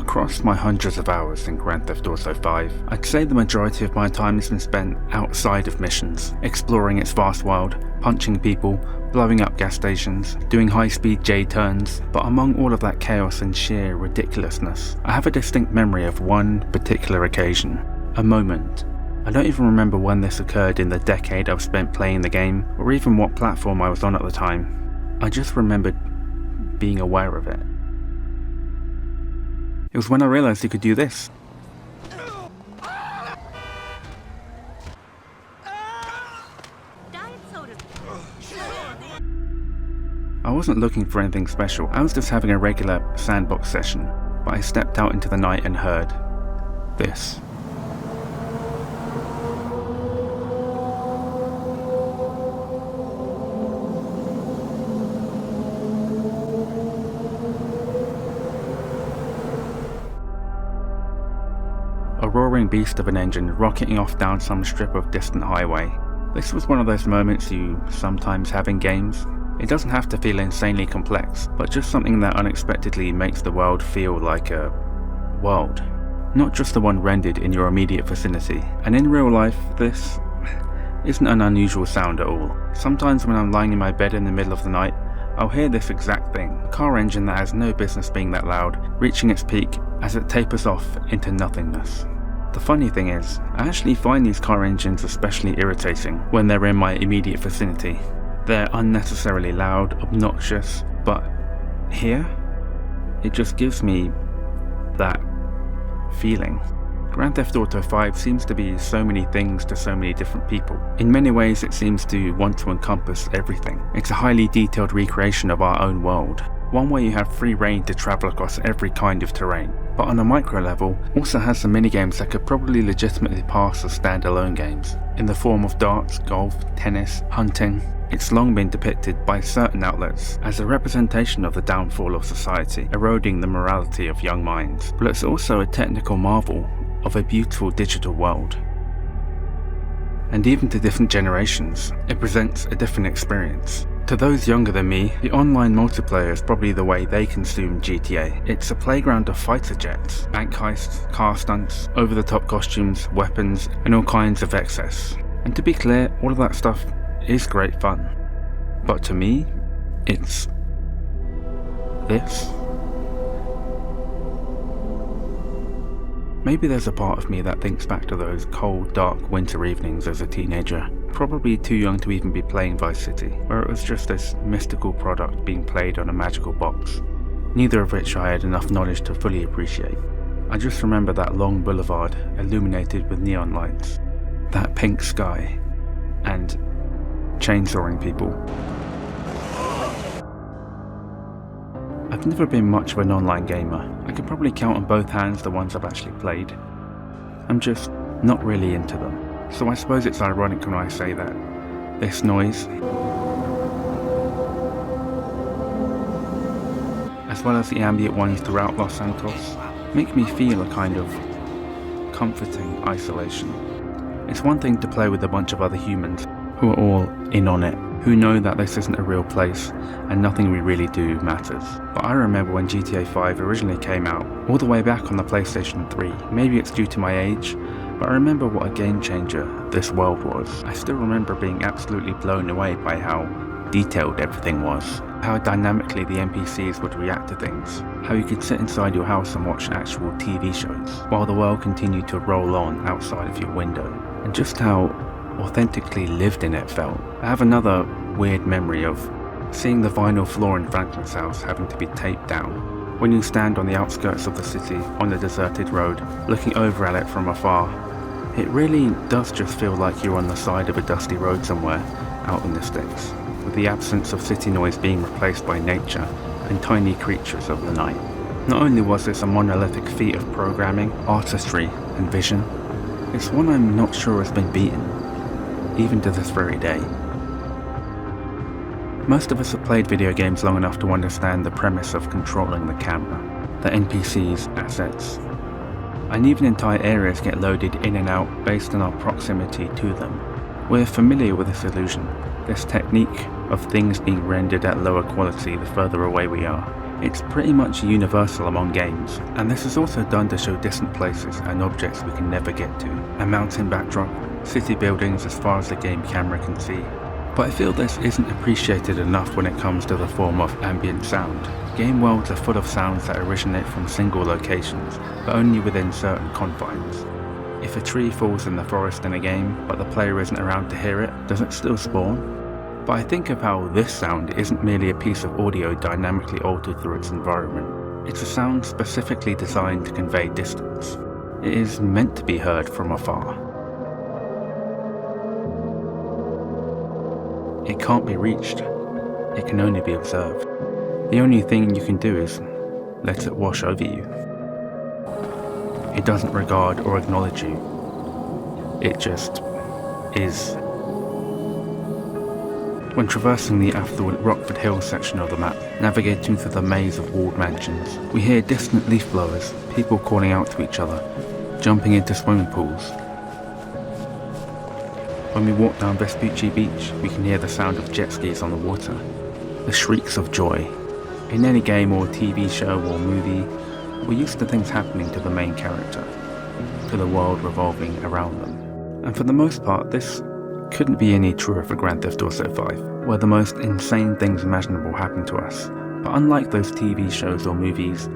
Across my hundreds of hours in Grand Theft Auto 5, I'd say the majority of my time has been spent outside of missions, exploring its vast world, punching people, blowing up gas stations, doing high-speed J-turns, but among all of that chaos and sheer ridiculousness, I have a distinct memory of one particular occasion, a moment. I don't even remember when this occurred in the decade I've spent playing the game, or even what platform I was on at the time. I just remembered being aware of it. It was when I realised you could do this. I wasn't looking for anything special, I was just having a regular sandbox session, but I stepped out into the night and heard this. A roaring beast of an engine rocketing off down some strip of distant highway. This was one of those moments you sometimes have in games. It doesn't have to feel insanely complex, but just something that unexpectedly makes the world feel like a world. Not just the one rendered in your immediate vicinity. And in real life, this isn't an unusual sound at all. Sometimes when I'm lying in my bed in the middle of the night, I'll hear this exact thing, a car engine that has no business being that loud, reaching its peak as it tapers off into nothingness. The funny thing is, I actually find these car engines especially irritating when they're in my immediate vicinity. They're unnecessarily loud, obnoxious, but here, it just gives me that feeling. Grand Theft Auto 5 seems to be so many things to so many different people. In many ways it seems to want to encompass everything. It's a highly detailed recreation of our own world. One where you have free reign to travel across every kind of terrain. But on a micro level, also has some minigames that could probably legitimately pass as standalone games. In the form of darts, golf, tennis, hunting. It's long been depicted by certain outlets as a representation of the downfall of society, eroding the morality of young minds. But it's also a technical marvel of a beautiful digital world. And even to different generations, it presents a different experience. To those younger than me, the online multiplayer is probably the way they consume GTA. It's a playground of fighter jets, bank heists, car stunts, over-the-top costumes, weapons, and all kinds of excess. And to be clear, all of that stuff is great fun. But to me, it's this. Maybe there's a part of me that thinks back to those cold, dark winter evenings as a teenager, probably too young to even be playing Vice City, where it was just this mystical product being played on a magical box, neither of which I had enough knowledge to fully appreciate. I just remember that long boulevard illuminated with neon lights, that pink sky, and chainsawing people. I've never been much of an online gamer. I could probably count on both hands the ones I've actually played. I'm just not really into them. So I suppose it's ironic when I say that this noise, as well as the ambient ones throughout Los Santos, make me feel a kind of comforting isolation. It's one thing to play with a bunch of other humans who are all in on it, who know that this isn't a real place and nothing we really do matters. But I remember when GTA 5 originally came out, all the way back on the PlayStation 3. Maybe it's due to my age, but I remember what a game changer this world was. I still remember being absolutely blown away by how detailed everything was, how dynamically the NPCs would react to things, how you could sit inside your house and watch actual TV shows, while the world continued to roll on outside of your window, and just how authentically lived in it felt. I have another weird memory of seeing the vinyl floor in Franklin's house having to be taped down. When you stand on the outskirts of the city, on the deserted road, looking over at it from afar, it really does just feel like you're on the side of a dusty road somewhere out in the sticks, with the absence of city noise being replaced by nature and tiny creatures of the night. Not only was this a monolithic feat of programming, artistry, and vision, it's one I'm not sure has been beaten, even to this very day. Most of us have played video games long enough to understand the premise of controlling the camera, the NPCs, assets, and even entire areas get loaded in and out based on our proximity to them. We're familiar with this illusion, this technique of things being rendered at lower quality the further away we are. It's pretty much universal among games, and this is also done to show distant places and objects we can never get to, a mountain backdrop, city buildings as far as the game camera can see. But I feel this isn't appreciated enough when it comes to the form of ambient sound. Game worlds are full of sounds that originate from single locations, but only within certain confines. If a tree falls in the forest in a game, but the player isn't around to hear it, does it still spawn? But I think of how this sound isn't merely a piece of audio dynamically altered through its environment. It's a sound specifically designed to convey distance. It is meant to be heard from afar. It can't be reached. It can only be observed. The only thing you can do is let it wash over you. It doesn't regard or acknowledge you. It just is. When traversing the affluent Rockford Hills section of the map, navigating through the maze of walled mansions, we hear distant leaf blowers, people calling out to each other, jumping into swimming pools. When we walk down Vespucci Beach, we can hear the sound of jet skis on the water, the shrieks of joy. In any game or TV show or movie, we're used to things happening to the main character, to the world revolving around them. And for the most part, this couldn't be any truer for Grand Theft Auto 5, where the most insane things imaginable happen to us. But unlike those TV shows or movies,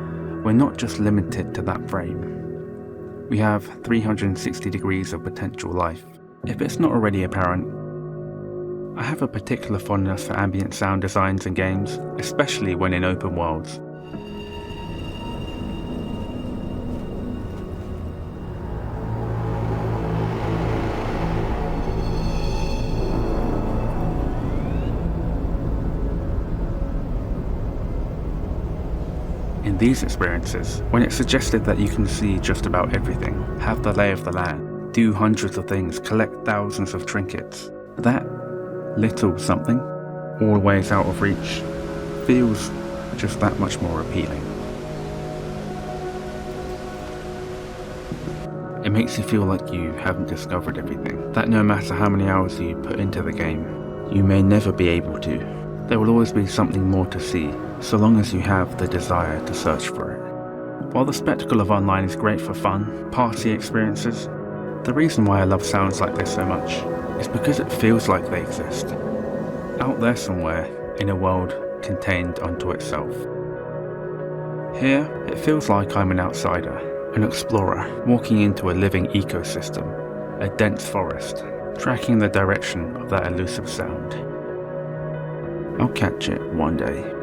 we're not just limited to that frame. We have 360 degrees of potential life. If it's not already apparent, I have a particular fondness for ambient sound designs in games, especially when in open worlds. In these experiences, when it's suggested that you can see just about everything, have the lay of the land, do hundreds of things, collect thousands of trinkets, that little something, always out of reach, feels just that much more appealing. It makes you feel like you haven't discovered everything, that no matter how many hours you put into the game, you may never be able to. There will always be something more to see, so long as you have the desire to search for it. While the spectacle of online is great for fun, party experiences, the reason why I love sounds like this so much is because it feels like they exist, out there somewhere in a world contained unto itself. Here, it feels like I'm an outsider, an explorer, walking into a living ecosystem, a dense forest, tracking the direction of that elusive sound. I'll catch it one day.